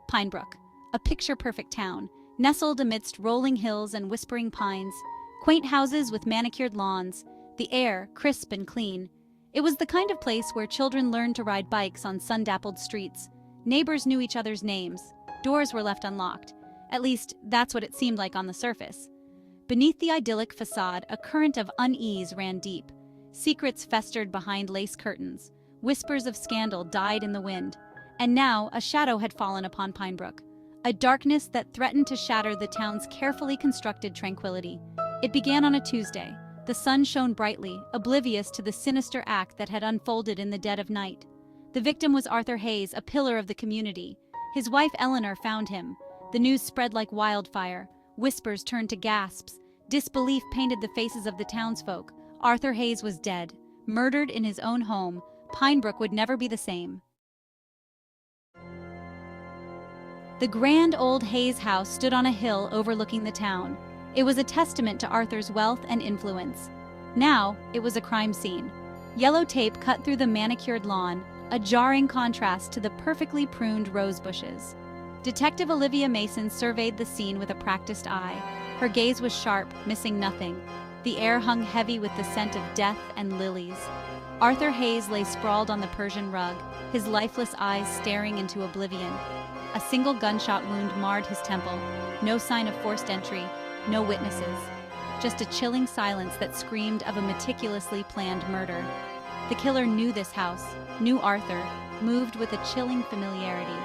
Pinebrook, a picture-perfect town, nestled amidst rolling hills and whispering pines, quaint houses with manicured lawns, the air crisp and clean. It was the kind of place where children learned to ride bikes on sun-dappled streets. Neighbors knew each other's names. Doors were left unlocked. At least, that's what it seemed like on the surface. Beneath the idyllic facade, a current of unease ran deep. Secrets festered behind lace curtains. Whispers of scandal died in the wind. And now, a shadow had fallen upon Pinebrook. A darkness that threatened to shatter the town's carefully constructed tranquility. It began on a Tuesday. The sun shone brightly, oblivious to the sinister act that had unfolded in the dead of night. The victim was Arthur Hayes, a pillar of the community. His wife Eleanor found him. The news spread like wildfire. Whispers turned to gasps. Disbelief painted the faces of the townsfolk. Arthur Hayes was dead, murdered in his own home. Pinebrook would never be the same. The grand old Hayes house stood on a hill overlooking the town. It was a testament to Arthur's wealth and influence. Now, it was a crime scene. Yellow tape cut through the manicured lawn, a jarring contrast to the perfectly pruned rose bushes. Detective Olivia Mason surveyed the scene with a practiced eye. Her gaze was sharp, missing nothing. The air hung heavy with the scent of death and lilies. Arthur Hayes lay sprawled on the Persian rug, his lifeless eyes staring into oblivion. A single gunshot wound marred his temple. No sign of forced entry, no witnesses. Just a chilling silence that screamed of a meticulously planned murder. The killer knew this house, knew Arthur, moved with a chilling familiarity.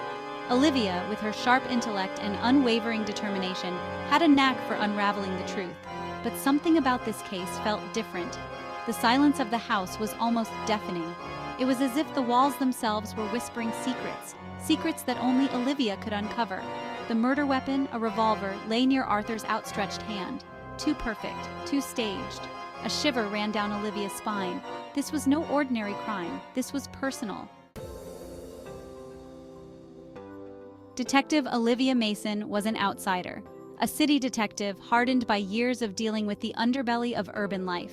Olivia, with her sharp intellect and unwavering determination, had a knack for unraveling the truth. But something about this case felt different. The silence of the house was almost deafening. It was as if the walls themselves were whispering secrets, secrets that only Olivia could uncover. The murder weapon, a revolver, lay near Arthur's outstretched hand. Too perfect, too staged. A shiver ran down Olivia's spine. This was no ordinary crime. This was personal. Detective Olivia Mason was an outsider, a city detective hardened by years of dealing with the underbelly of urban life.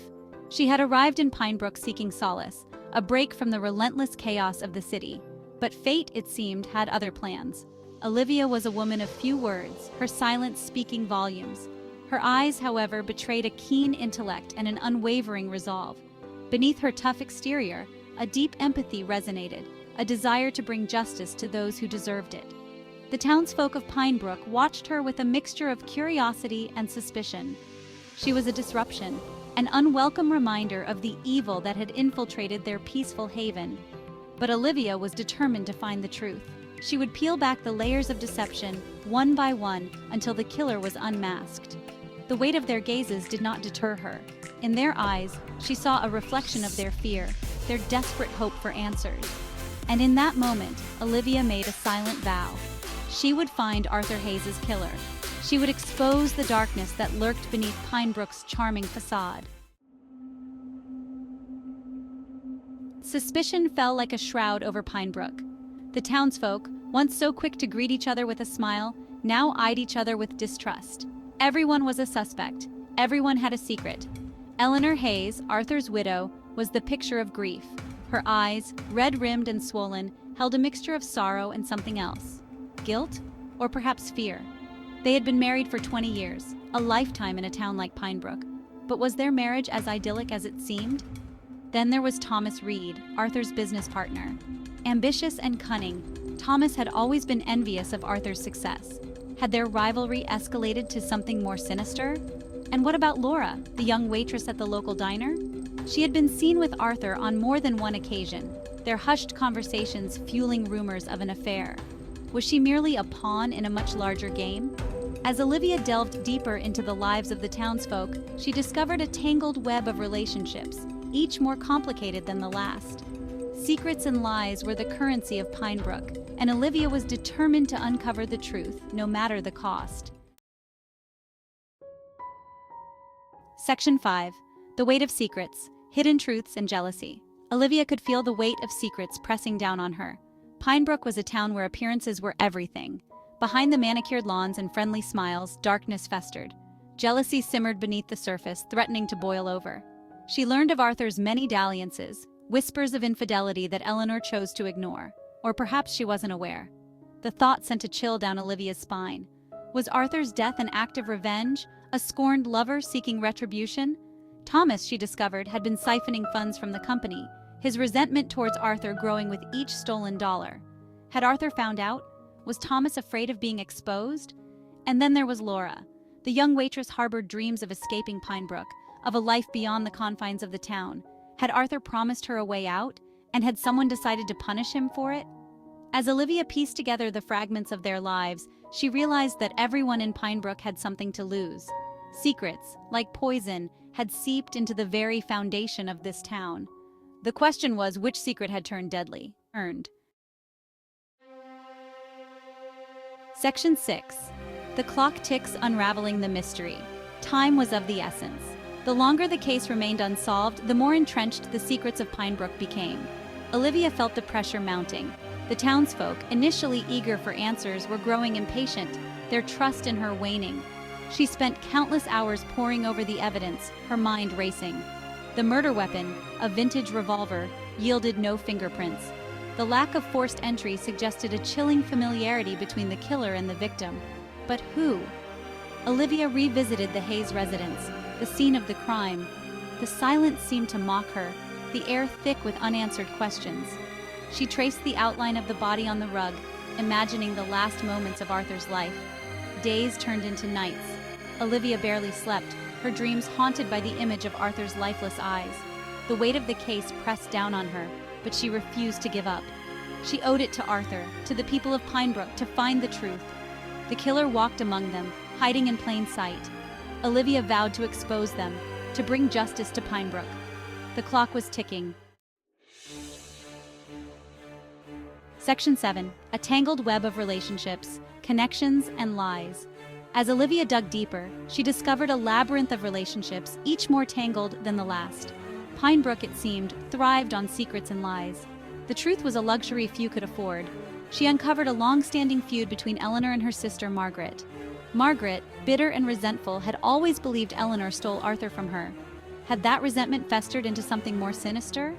She had arrived in Pinebrook seeking solace, a break from the relentless chaos of the city. But fate, it seemed, had other plans. Olivia was a woman of few words, her silence speaking volumes. Her eyes, however, betrayed a keen intellect and an unwavering resolve. Beneath her tough exterior, a deep empathy resonated, a desire to bring justice to those who deserved it. The townsfolk of Pinebrook watched her with a mixture of curiosity and suspicion. She was a disruption, an unwelcome reminder of the evil that had infiltrated their peaceful haven. But Olivia was determined to find the truth. She would peel back the layers of deception, one by one, until the killer was unmasked. The weight of their gazes did not deter her. In their eyes, she saw a reflection of their fear, their desperate hope for answers. And in that moment, Olivia made a silent vow. She would find Arthur Hayes' killer. She would expose the darkness that lurked beneath Pinebrook's charming facade. Suspicion fell like a shroud over Pinebrook. The townsfolk, once so quick to greet each other with a smile, now eyed each other with distrust. Everyone was a suspect. Everyone had a secret. Eleanor Hayes, Arthur's widow, was the picture of grief. Her eyes, red-rimmed and swollen, held a mixture of sorrow and something else. Guilt? Or perhaps fear? They had been married for 20 years, a lifetime in a town like Pinebrook. But was their marriage as idyllic as it seemed? Then there was Thomas Reed, Arthur's business partner. Ambitious and cunning, Thomas had always been envious of Arthur's success. Had their rivalry escalated to something more sinister? And what about Laura, the young waitress at the local diner? She had been seen with Arthur on more than one occasion, their hushed conversations fueling rumors of an affair. Was she merely a pawn in a much larger game? As Olivia delved deeper into the lives of the townsfolk, she discovered a tangled web of relationships, each more complicated than the last. Secrets and lies were the currency of Pinebrook, and Olivia was determined to uncover the truth, no matter the cost. Section 5. The Weight of Secrets, Hidden Truths and Jealousy. Olivia could feel the weight of secrets pressing down on her. Pinebrook was a town where appearances were everything. Behind the manicured lawns and friendly smiles, darkness festered. Jealousy simmered beneath the surface, threatening to boil over. She learned of Arthur's many dalliances, whispers of infidelity that Eleanor chose to ignore. Or perhaps she wasn't aware. The thought sent a chill down Olivia's spine. Was Arthur's death an act of revenge, a scorned lover seeking retribution? Thomas, she discovered, had been siphoning funds from the company, his resentment towards Arthur growing with each stolen dollar. Had Arthur found out? Was Thomas afraid of being exposed? And then there was Laura. The young waitress harbored dreams of escaping Pinebrook, of a life beyond the confines of the town. Had Arthur promised her a way out, and had someone decided to punish him for it? As Olivia pieced together the fragments of their lives, she realized that everyone in Pinebrook had something to lose. Secrets, like poison, had seeped into the very foundation of this town. The question was which secret had turned deadly. Section 6. The clock ticks, unraveling the mystery. Time was of the essence. The longer the case remained unsolved, the more entrenched the secrets of Pinebrook became. Olivia felt the pressure mounting. The townsfolk, initially eager for answers, were growing impatient, their trust in her waning. She spent countless hours poring over the evidence, her mind racing. The murder weapon, a vintage revolver, yielded no fingerprints. The lack of forced entry suggested a chilling familiarity between the killer and the victim. But who? Olivia revisited the Hayes residence, the scene of the crime. The silence seemed to mock her, the air thick with unanswered questions. She traced the outline of the body on the rug, imagining the last moments of Arthur's life. Days turned into nights. Olivia barely slept, her dreams haunted by the image of Arthur's lifeless eyes. The weight of the case pressed down on her, but she refused to give up. She owed it to Arthur, to the people of Pinebrook, to find the truth. The killer walked among them, hiding in plain sight. Olivia vowed to expose them, to bring justice to Pinebrook. The clock was ticking. Section 7. A tangled web of relationships, connections, and lies. As Olivia dug deeper, she discovered a labyrinth of relationships, each more tangled than the last. Pinebrook, it seemed, thrived on secrets and lies. The truth was a luxury few could afford. She uncovered a long-standing feud between Eleanor and her sister Margaret. Margaret, bitter and resentful, had always believed Eleanor stole Arthur from her. Had that resentment festered into something more sinister?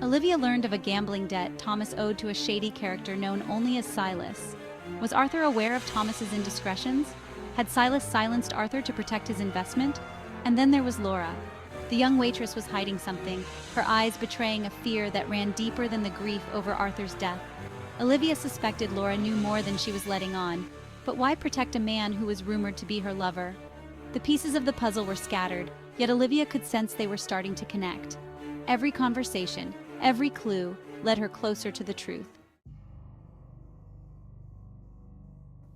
Olivia learned of a gambling debt Thomas owed to a shady character known only as Silas. Was Arthur aware of Thomas's indiscretions? Had Silas silenced Arthur to protect his investment? And then there was Laura. The young waitress was hiding something, her eyes betraying a fear that ran deeper than the grief over Arthur's death. Olivia suspected Laura knew more than she was letting on, but why protect a man who was rumored to be her lover? The pieces of the puzzle were scattered, yet Olivia could sense they were starting to connect. Every conversation, every clue, led her closer to the truth.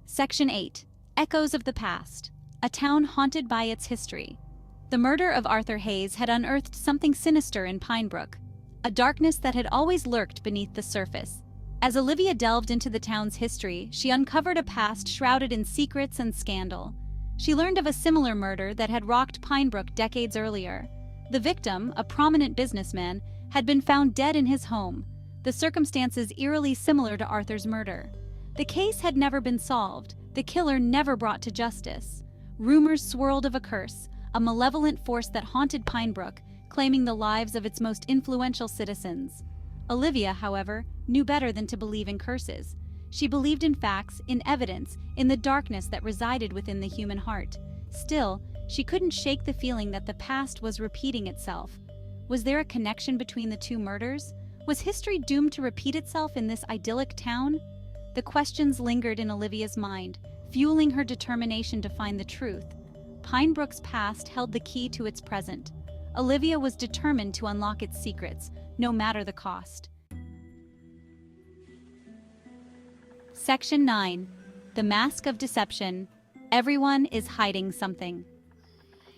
Section 8. Echoes of the Past. A town haunted by its history. The murder of Arthur Hayes had unearthed something sinister in Pinebrook, a darkness that had always lurked beneath the surface. As Olivia delved into the town's history, she uncovered a past shrouded in secrets and scandal. She learned of a similar murder that had rocked Pinebrook decades earlier. The victim, a prominent businessman, had been found dead in his home, the circumstances eerily similar to Arthur's murder. The case had never been solved, the killer never brought to justice. Rumors swirled of a curse, a malevolent force that haunted Pinebrook, claiming the lives of its most influential citizens. Olivia, however, knew better than to believe in curses. She believed in facts, in evidence, in the darkness that resided within the human heart. Still, she couldn't shake the feeling that the past was repeating itself. Was there a connection between the two murders? Was history doomed to repeat itself in this idyllic town? The questions lingered in Olivia's mind, fueling her determination to find the truth. Pinebrook's past held the key to its present. Olivia was determined to unlock its secrets, no matter the cost. Section 9. The Mask of Deception. Everyone is hiding something.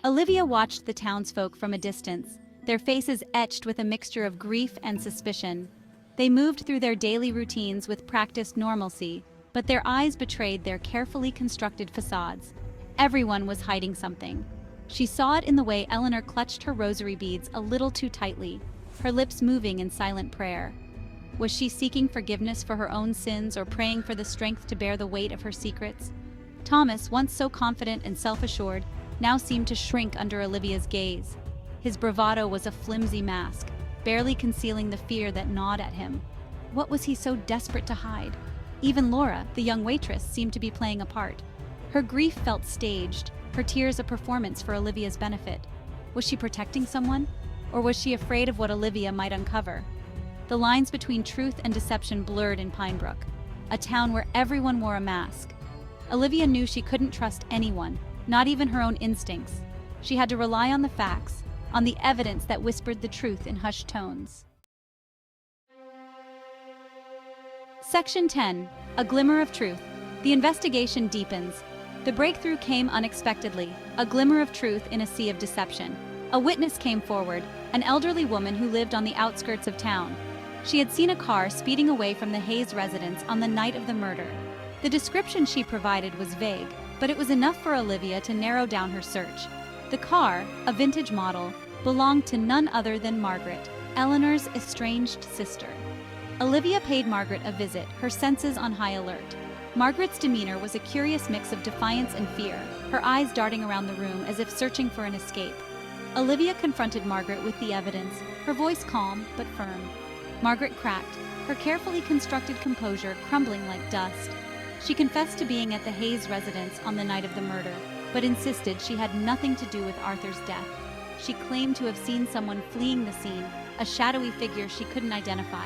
Olivia watched the townsfolk from a distance, their faces etched with a mixture of grief and suspicion. They moved through their daily routines with practiced normalcy, but their eyes betrayed their carefully constructed facades. Everyone was hiding something. She saw it in the way Eleanor clutched her rosary beads a little too tightly, her lips moving in silent prayer. Was she seeking forgiveness for her own sins or praying for the strength to bear the weight of her secrets? Thomas, once so confident and self-assured, now seemed to shrink under Olivia's gaze. His bravado was a flimsy mask, barely concealing the fear that gnawed at him. What was he so desperate to hide? Even Laura, the young waitress, seemed to be playing a part. Her grief felt staged, her tears a performance for Olivia's benefit. Was she protecting someone? Or was she afraid of what Olivia might uncover? The lines between truth and deception blurred in Pinebrook, a town where everyone wore a mask. Olivia knew she couldn't trust anyone, not even her own instincts. She had to rely on the facts, on the evidence that whispered the truth in hushed tones. Section 10. A Glimmer of Truth. The investigation deepens. The breakthrough came unexpectedly, a glimmer of truth in a sea of deception. A witness came forward, an elderly woman who lived on the outskirts of town. She had seen a car speeding away from the Hayes residence on the night of the murder. The description she provided was vague, but it was enough for Olivia to narrow down her search. The car, a vintage model, belonged to none other than Margaret, Eleanor's estranged sister. Olivia paid Margaret a visit, her senses on high alert. Margaret's demeanor was a curious mix of defiance and fear, her eyes darting around the room as if searching for an escape. Olivia confronted Margaret with the evidence, her voice calm but firm. Margaret cracked, her carefully constructed composure crumbling like dust. She confessed to being at the Hayes residence on the night of the murder, but insisted she had nothing to do with Arthur's death. She claimed to have seen someone fleeing the scene, a shadowy figure she couldn't identify.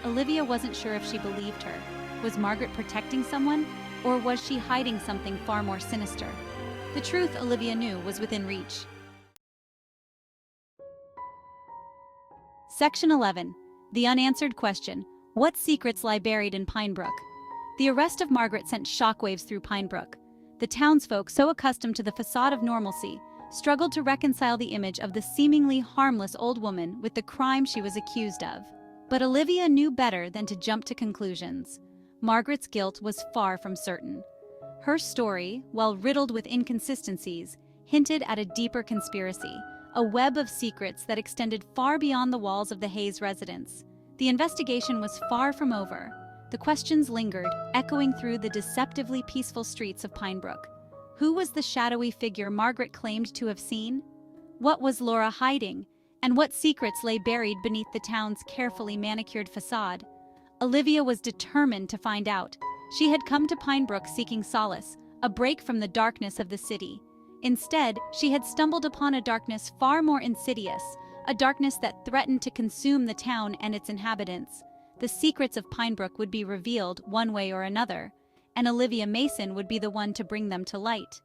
Olivia wasn't sure if she believed her. Was Margaret protecting someone, or was she hiding something far more sinister? The truth, Olivia knew, was within reach. Section 11. The Unanswered Question. What secrets lie buried in Pinebrook? The arrest of Margaret sent shockwaves through Pinebrook. The townsfolk, so accustomed to the facade of normalcy, struggled to reconcile the image of the seemingly harmless old woman with the crime she was accused of. But Olivia knew better than to jump to conclusions. Margaret's guilt was far from certain. Her story, while riddled with inconsistencies, hinted at a deeper conspiracy, a web of secrets that extended far beyond the walls of the Hayes residence. The investigation was far from over. The questions lingered, echoing through the deceptively peaceful streets of Pinebrook. Who was the shadowy figure Margaret claimed to have seen? What was Laura hiding? And what secrets lay buried beneath the town's carefully manicured facade? Olivia was determined to find out. She had come to Pinebrook seeking solace, a break from the darkness of the city. Instead, she had stumbled upon a darkness far more insidious, a darkness that threatened to consume the town and its inhabitants. The secrets of Pinebrook would be revealed one way or another, and Olivia Mason would be the one to bring them to light.